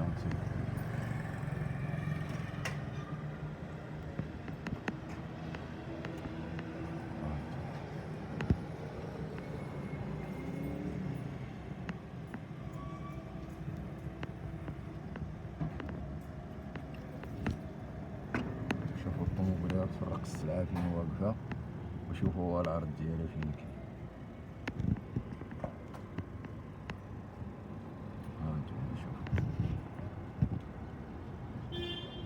فهمتي. شوفوا الطوموبيلات في الرق السلعة فين واقفة، وشوفوا هو العرض ديالها فين كاين. هانتوما شوفوا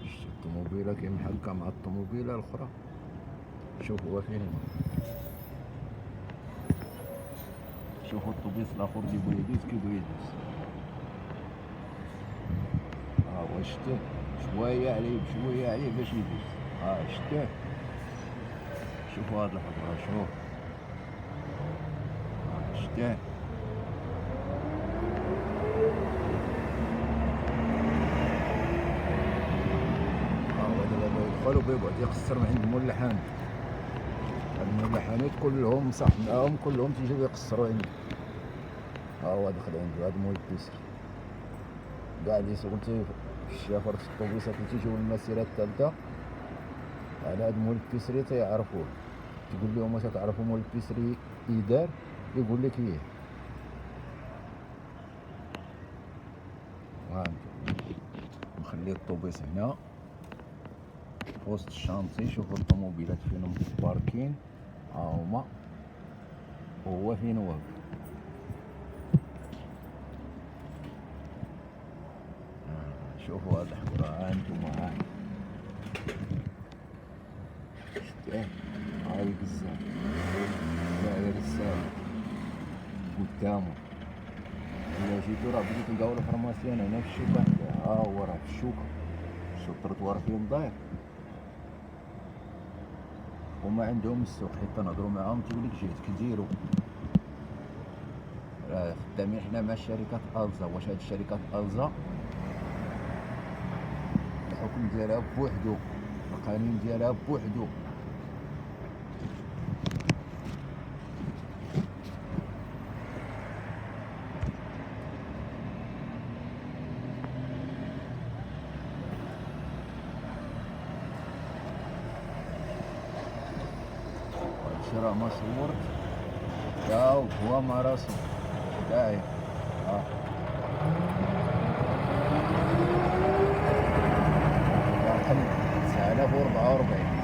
شتي الطوموبيلة كاين بحال هكا مع الطوموبيلة الأخرى. شوفوا هو فين هو. شوفوا الطوبيس الآخر اللي بغا يدوز كيبغي يدوز. ها هو شتيه شوية عليه بشوية عليه باش يدوز. ها شتيه. شوفوا هاد الحضرة شوف. شتيه. ها هو دابا يدخل وبيقعد يقصر من عند مول الحانوت. هاد مول الحانوت كلهم صح معاهم كلهم تيجيو يقصروا عنده. ها هو دخل عنده هاد مول البيسري. كاع اللي سولتي في الشافر في الطوبيسات اللي تيجيو المسيرة الثالثة على هاد مول البيسري تيعرفوه. تقول لهم واش تعرفوا مول البيسري إيدار، يقول لك إيه. ها نخلي الطوبيس هنا في وسط الشانطي. شوفوا الطوموبيلات فينهم باركين، ها هما وهو فين واقف. شوفوا هاد الحضرة ها انتوما. ها شتيه ها القزام داير الساعة قدامو. إلا جيتو راه بديتو تلقاو الفرماسيان هنا في الشوكة. ها هو راه في الشوكة، شو التروطوار فين داير. هما عندهم السوق حيت تنهضرو معاهم تيقولك جهدك ديرو. راه خدامين حنا مع شركة ألزا. واش هاد الشركة ألزا الحكم ديالها بوحدو، القانون ديالها بوحدو. هادشي راه ما صورت تا هو مع راسو داير. ها رقم 9044.